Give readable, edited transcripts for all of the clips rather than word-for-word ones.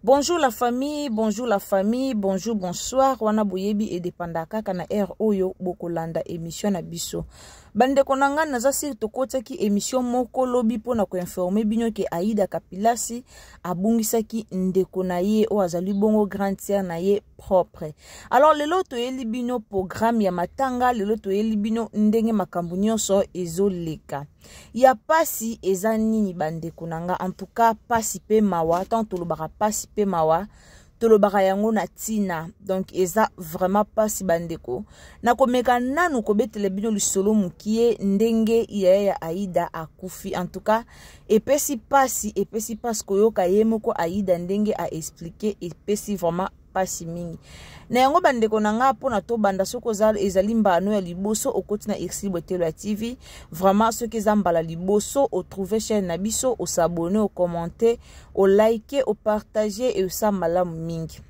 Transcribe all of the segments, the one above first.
Bonjour la famille, bonjour, bonsoir. Wana boyebi et dépendaka kana air oyo bokolanda émission na biso. Bande konanga naza sir tokota ki émission moko lobi pona ko informer bino ke Aïda Kapilasi abungisaki ndeko na ye o azali bongo grande sœur na ye propre. Alors lelo to yeli bino programme ya matanga, lelo to yeli bino ndenge makambo nyonso ezoleka. Ya pasi eza nini bande konanga, en tout cas pasi pe mawa, tant to lobaka pasi pe mawa. Tolobaka yango na tina, donc eza vraiment pasi bandeko. Na komeka nanu kobetele bino lisolo mukie ndenge ya Aïda akufi. En tout cas, epesi pasi koyoka yemoko Aïda ndenge a expliquer, epesi vraiment pasi mingi. Na yango bandeko nanga pona to banda soko ezali mbano ya liboso okoti na Exil Telo TV. Vraiment ceux qui zambala liboso o trouver chaîne na biso, o s'abonner, o commenter, o liker, o partager et o sambala mingi.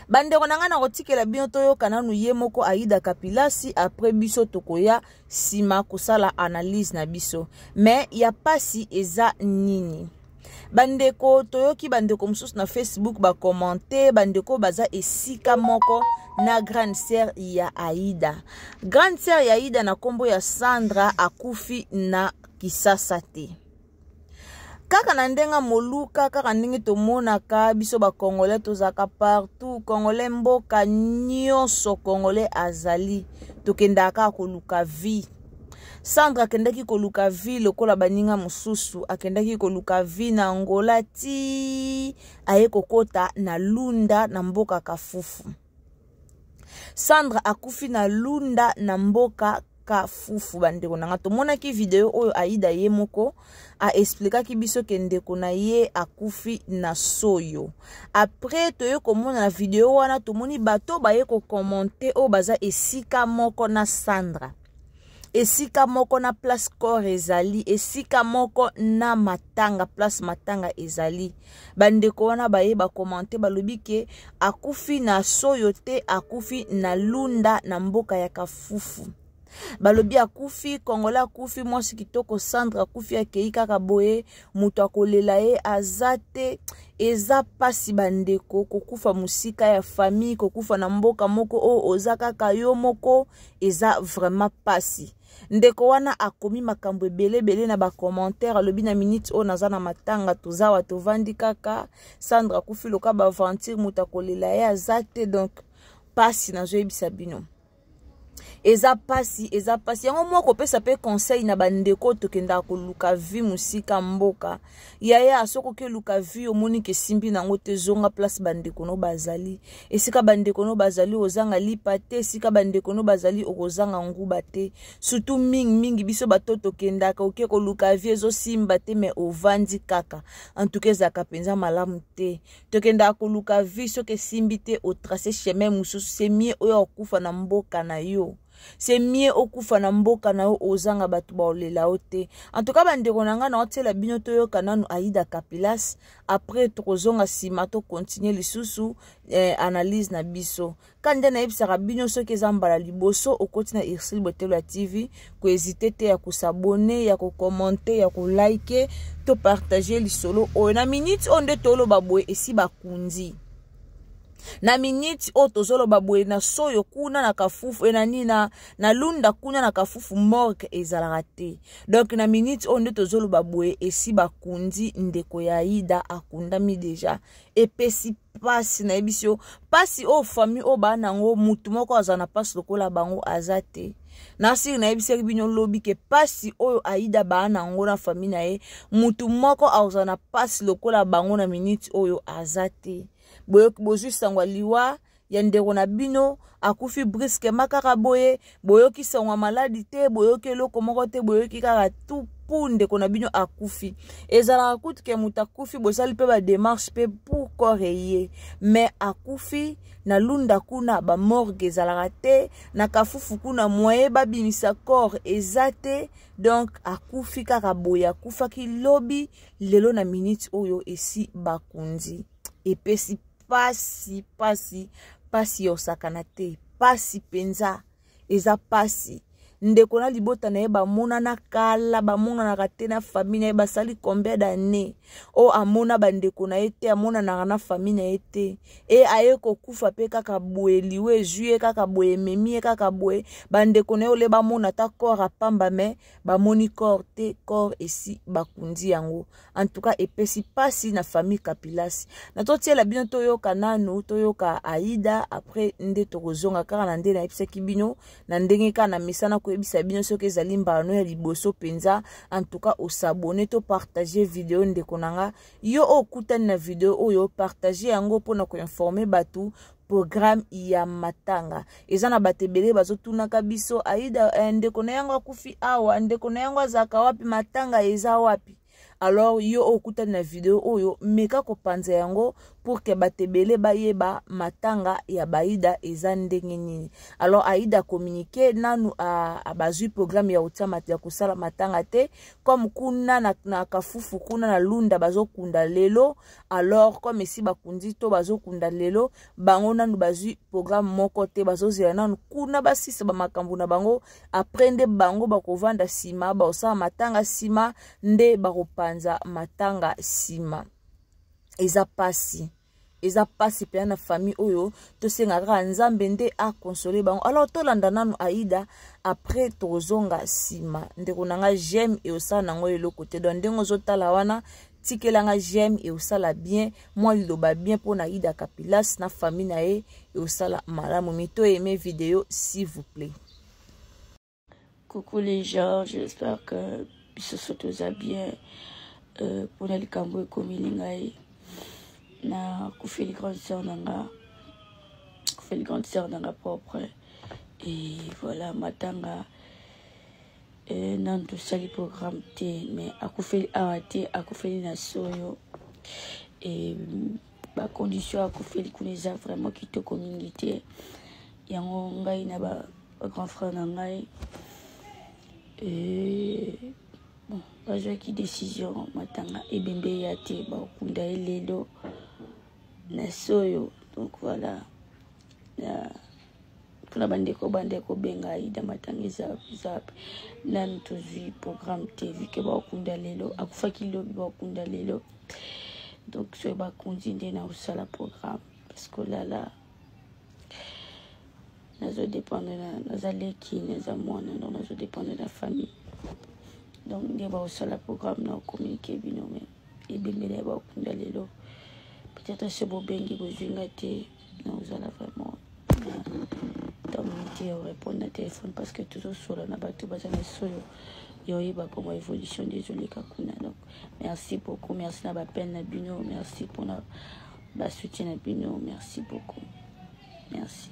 Bandeko nanga na kotikela bino toyo kananu yemoko Aïda Kapilasi après biso tokoya sima kosala analyse na biso. Mais ya pasi eza nini? Bandeko toyoki bandeko mususu na Facebook ba commenter, bandeko baza esika moko na grande sœur ya Aïda. Grande sœur ya Aïda na kombo ya Sandra akufi na Kisasa te. Kaka na ndenga moluka, kaka ndenge tomonaka biso ba Congolais tozaka partout, Congolais mboka nyonso Congolais azali, tokendaka koluka vie. Sandra akendaki koluka vi lokola baninga mususu, akendaki koluka vi na Angola ti aye kokota na Lunda na mboka Kafufu. Sandra akufi na Lunda na mboka Kafufu bandeko nanga. Tomona ki video oyo Aïda ye moko a expliqué ki biso ke ndeko na ye akufi na Soyo. Après toyo komona na video wana tomoni bato baye ko commenter o baza esika moko na Sandra. Esika moko na place corps ezali, esika moko na matanga, place matanga ezali. Bandeko wana baye ba commenter balobi ke akufi na Soyo te, akufi na Lunda na mboka ya Kafufu. Balobi akufi, Kongola akufi, mwasi kitoko Sandra akufi akei kaka boye, mutu akolela ye azate. Eza pasi bandeko, kokufa musika ya famille, kokufa na mboka moko o ozaka kayo moko, eza vraiment pasi. Ndeko wana akomi makambo ebele na ba commentaire, alobi na minute o naza na matanga tozawa tovandi kaka, Sandra akufi loka ba aventure mutu akolela ye azate, donc pasi nazo yebisa bino. Eza pasi. Yango moko pesa pe conseil na bandeko tokenda koluka vi musika mboka. Yaya asoko ke luka vi omoni ke simbi nango te zonga place bandeko no bazali. Esika bandeko no bazali ozanga lipa te, esika bandeko no bazali okozanga nguba te. Surtout mingi biso bato tokenda ka oke koluka vi ezo simba te me ovandi kaka. En tout cas zaka penza malamu te. Tokenda koluka vi soke simbi te o tracer chemin mususu, c'est mieux oyo okufa na mboka na yo. C'est mieux okufa na mboka na yo ozanga batu ba olela ote. En tout cas bandeko nanga na otela bino toyo kananu Aïda Kapilasi. Après tokozonga sima to continuer lisusu analyse na biso. Kande na ebisaka bino soki zambala liboso okoti na Exil Telo TV, ko hésiter te ya ko s'abonner, ya ko commenter, ya ko liker, to partager lisolo o na minute onde tolo baboye esi bakundi. Na minute o tozolo babwe na Soyo kuna na Kafufu enanina na Lunda kuna na Kafufu morgue ezalaka te. Donc na minute o nde tozolo babwe esi bakundi ndeko ya Aïda akundami deja. Epesi pasi na ebisio pasi o famille o banango mutu moko azana pasi lokola bango azate. Nasi na ebisio bino lobi ke pasi oyo Aïda banango na famille na ye mutu moko azana pasi lokola bango na minute oyo azate. Boyoki bozu sangwa liwa ya ndeko na bino akufi briske makaka boye, boyoki sangwa maladi te, boyoki eloko moko te, boyoki kaka tupu ndeko na bino akufi. Ezala akuti ke mutu akufi bosali pe ba démarche pe pour koreye, mais akufi na Lunda kuna ba morgue ezalaka te, na Kafufu kuna moye babimisa corps ezate. Donc akufi kaka boye, akufaki lobi lelo na minute oyo esi bakundi. Epesi pasi osakana te, pasi penza. eza pasi. Ndeko na libota na ye bamona na kala, bamona na kate na famille na ye basali combien d'années. O amona bandeko na ye te, amona na famille na ye te. E aye kokufa pe kaka boye liwe juye kaka boye memi kaka boye. Bandeko na ye ole bamona ta corps apamba me bamoni corps te, corps esi bakundi yango. En tout cas epesi pasi na famille Kapilasi. Na totiela bino toyoka nanu, toyoka Aïda après nde tokozonga kaka na nde na episaki bino na ndenge ka na misana ko ebisa bino soki ezali mbano ya liboso penza. En tout cas osabone to partager video ndeko nanga yo okutani na video oyo partager yango pona ko informer batu programme ya matanga. Eza na batebele bazotunaka biso Aïda ndeko na yango akufi awa, ndeko na yango azaka wapi, matanga eza wapi. Alors yo okutani na video oyo meka kopanza yango pour que batebele bayeba matanga ya Aïda eza ndenge nini. Alors Aïda communiquer nanu a bazui programme ya utama ya kusala matanga te, comme kuna na kafufu kuna na lunda bazokunda lelo. Alors comme esi bakundi to bazokunda lelo, bango nanu bazui programme moko te, bazozela nanu kuna basisa ba makambo na bango aprende bango bakovanda sima ba osala matanga sima nde bakopanza matanga sima. Eza pasi pe na famille oyo to senga kaka nzambe nde a consoler bango. Alors to landa nanu Aïda après tozonga sima. Ndeko nanga j'aime et osala nango elo côté don ndengo zotala wana tikelanga j'aime et osala bien, moi liloba bien pour na Aïda Kapilasi na famille na e et osala malamu. Mito aimé vidéo s'il vous plaît. Coucou les gens, j'espère que ce soit tous bien. Pour les cambo et comme na kufi les grandes sœurs nanga, kufi les grandes sœurs nanga propre. Et voilà matanga nan tout ça les programmes té mais akufi awate akufi na soyo et ba condition akufi les kuneza vraiment qui te communauté yango ngai na ba grand frère nangai et bon, j'ai qui décision matanga ebembe yate ba kunda elelo na soyo. Donc voilà pour la bandeko benga Aïda matanga zap nan tozi programme TV ke ba kunda lelo akufa kilo ba kunda lelo. Donc so ba continuer na usala programme parce que là nazo dépendre na leki na mwana donc nazo dépendre de la famille. Donc il va aussi le programme na communiquer bino mais et bimele ba kunda lelo peut-être c'est beau bengi bozunga te na uzala vraiment communauté répondre à téléphone parce que toujours sur la batu bazana soyo yo yeba pour ma évolution désolé kakuna. Donc merci beaucoup, merci na ba peine na bino, merci pour na ba soutien na bino, merci beaucoup, merci.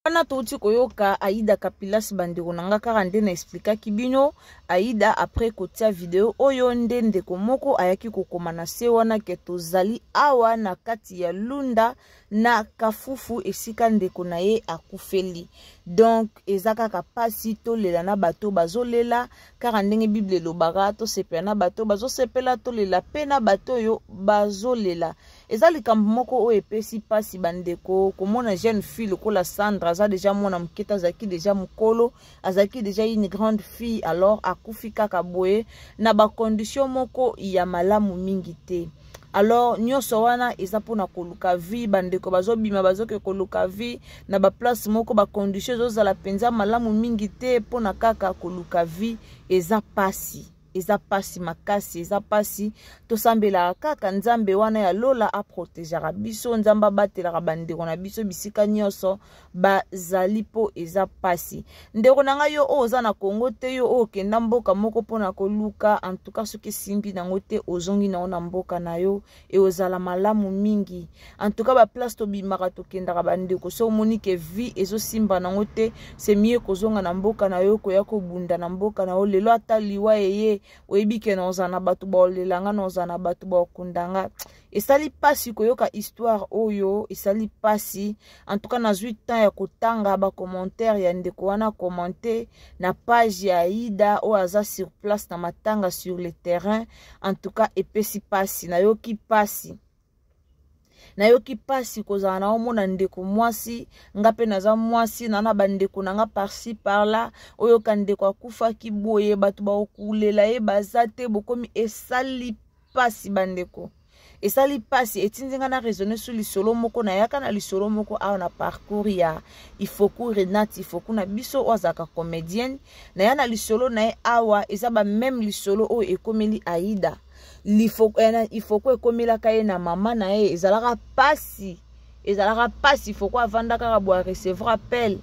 Wana touti koyoka Aïda Kapilasi bandeko nanga kaka nde na explica kibino Aïda après kotia video oyo nde ndeko moko ayaki kokoma na se wana ke tozali awa na kati ya lunda na kafufu esika ndeko na ye akufeli. Donc ezaka kapasi to lela na bato bazolela kaka ndenge Bible lobaka to sepela na bato bazosepela to lela pe na bato yo bazolela. Ezali kambo moko o epesi pasi bandeko komona jeune fille lokola Sandra aza déjà mwana muketa azaki déjà mukolo azaki déjà une grande fille alors akufi kaka boye na ba condition moko ya malamu mingi te. Alors nyonso wana eza pona koluka vie bandeko bazobima bazoke koluka vie na ba place moko ba condition zozala penza malamu mingi te pona kaka koluka vie eza pasi makasi eza pasi to sambela kaka nzambe wana ya lola a protéger biso nzamba batela bandeko na biso bisika nyonso bazali po eza pasi. Ndeko nanga yo oza na Congo te yo okenda mboka moko pona koluka en tout cas soki simbi nango te ozongi na ona mboka na yo e ozala malamu mingi. En tout cas ba place to bimaka to kenda bandeko so monique vie ezo simba nango te c'est mieux kozonga na mboka na yo ko ya ko bunda na mboka na yo lelo ataliwa eye oebike na ozana batu ba olelanga na ozana batu ba okundanga. Esali pasi koyoka histoire oyo esali pasi. En tout cas na 8 ans ya kotanga ba commentaire ya ndeko wana commenter na page ya Aïda o aza sur place na matanga sur le terrain. En tout cas epesi pasi na yoki pasi. nayoki pasi kozala na omona ndeko mwasi nga pe naza mwasi na bandeko na nga par-ci par-là oyo ka ndeko akufaki boye bato baokulela ye baza te bokomi esali pasi bandeko esali pasi etindi nga na raisonner sur lisolo moko na yaka na lisolo moko awa na parcours ya Ifoku Renate Ifoku na biso ozaka comédienne na ya na lisolo na ye awa eza ba même lisolo oyo ekomeli Aïda Ifoku ekomelaka ye na mama na ye ezalaka pasi Ifoku avandaka kaka bo recevoir appel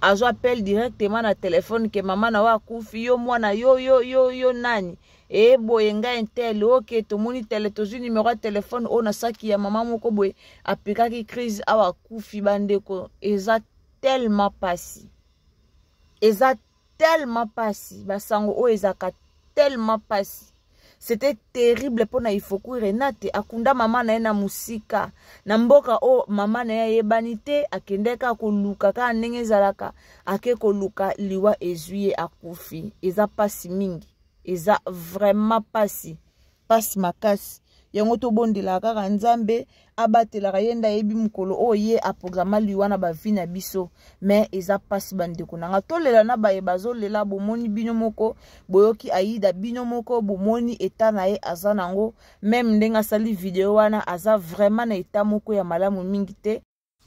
azo appel directement na téléphone ke mama na wa kufi yo mwana yo nani e boye nga intel ok tomoni tele tozu numéro ya téléphone o na saki ya mama moko boye apikaki crise awa kufi bandeko eza tellement pasi basango o ezaka tellement pasi. C'était terrible pour na Ifoku Renate akunda mama na ye na musika na mboka o mama na ye banite akendeka koluka ka ndenge zalaka ake koluka liwa ezuye akufi eza pasi mingi eza vraiment pasi makasi yango to bondela kaka nzambe abatelaka yenda yebi mukolo o ye aprograma liwa na bavi na biso mais eza pasi bandeko nanga tolela na baye bazolela bomoni bino moko boyoki Aïda bino moko bomoni eta na ye aza nango même ndenga sali video wana aza vraiment na eta moko ya malamu mingi te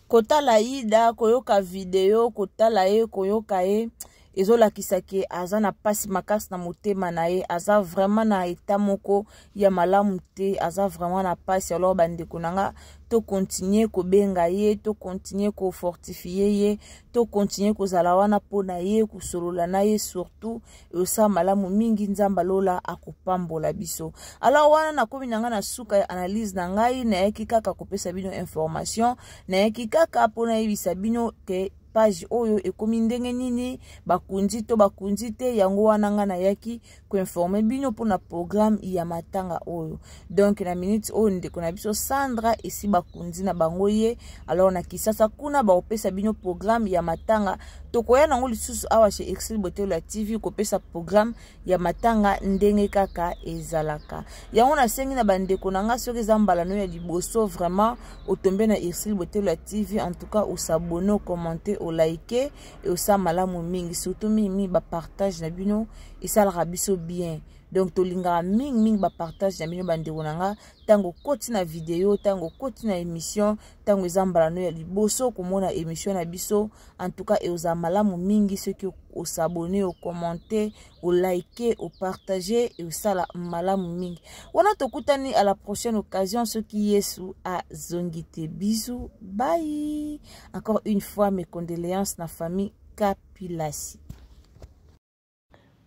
kotala Aïda koyoka video kotala ye koyoka ye ezolakisa ke aza na pasi makasi na motema na ye aza vraiment na eta moko ya malamu te aza vraiment na pasi alors bandeko nanga to continuer ko benga ye to continuer ko fortifier ye to continuer ko zala wana pona ye kusolola na ye surtout osa malamu mingi nzamba lola akopambola biso alors wana na komi nanga na suka ya analyse na ngai na yeki kaka kopesa bino information na yeki kaka pona yebisa bino ke page oyo ekomi ndenge nini bakundi te yango wana nga na yaki ko informer bino pour na programme ya matanga oyo donc na minute oyo ndeko na biso Sandra esi bakundi na bango ye alors na kisasa kuna ba opesa bino programme ya matanga tokoya nango lisusu awa chez Excel Beauté la TV kopesa programme ya matanga ndenge kaka ezalaka yango na sengi na bandeko nanga soki eza mbalano ya liboso vraiment otombe na Excel Beauté la TV en tout cas osabone commenter o like et osa malamu mingi surtout mingi ba partage na bino esalaka biso bien donc tolinga mingi ba partage na bino bandeko nanga tango koti na video tango koti na émission tango ezambalano ya liboso komona émission na biso en tout cas osa malamu mingi ceux qui au s'abonner au commenter au liker au partager et osala malamu mingi wana tokutani à la prochaine occasion ceux qui yesu a zongite bisous bye encore une fois mes condoléances na famille Kapilasi.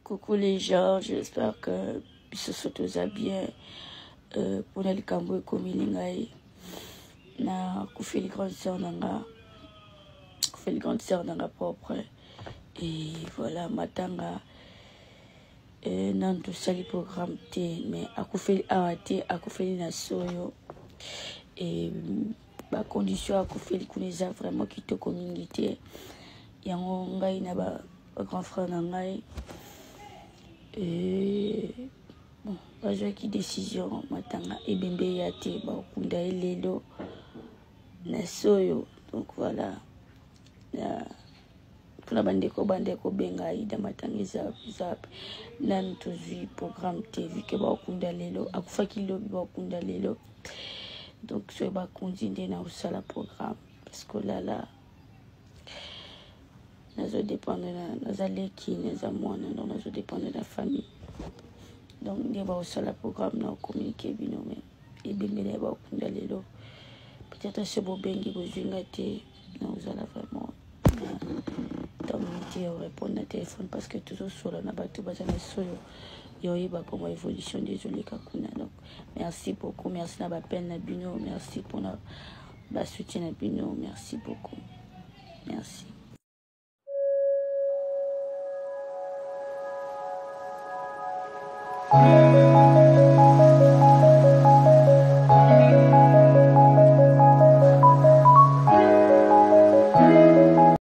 Coucou les gens, j'espère que ce soit tout bien pour les cambo comme il na kufi les grandes sœurs nanga propre et voilà matanga nanto sali programme te mais akufeli na soyo et ba condition akufeli kuneza vraiment kitoko mingi te yango ngai na ba grand frère na ngai bon bazwaki décision matanga ebembe ya te bakunda elelo na soyo donc voilà pour la bandeko benga Aïda matanga zap nan tozwi programme te vu que bakunda lelo akufaki lobi bakunda lelo donc so bakundi nde na osala programme parce que là nazo dépendre nazaleki naza mwana donc nazo dépendre de la famille donc nde baosala programme na communiquer bino mais ebembele bakunda lelo peut-être se bobengi bozwinga te na osala vraiment donc répondre à téléphone parce que toujours sur la bateau bazana soyo yoyeba comme évolution désolé kakuna donc merci beaucoup merci na ba peine na bino merci pour na ba soutien na bino merci beaucoup merci.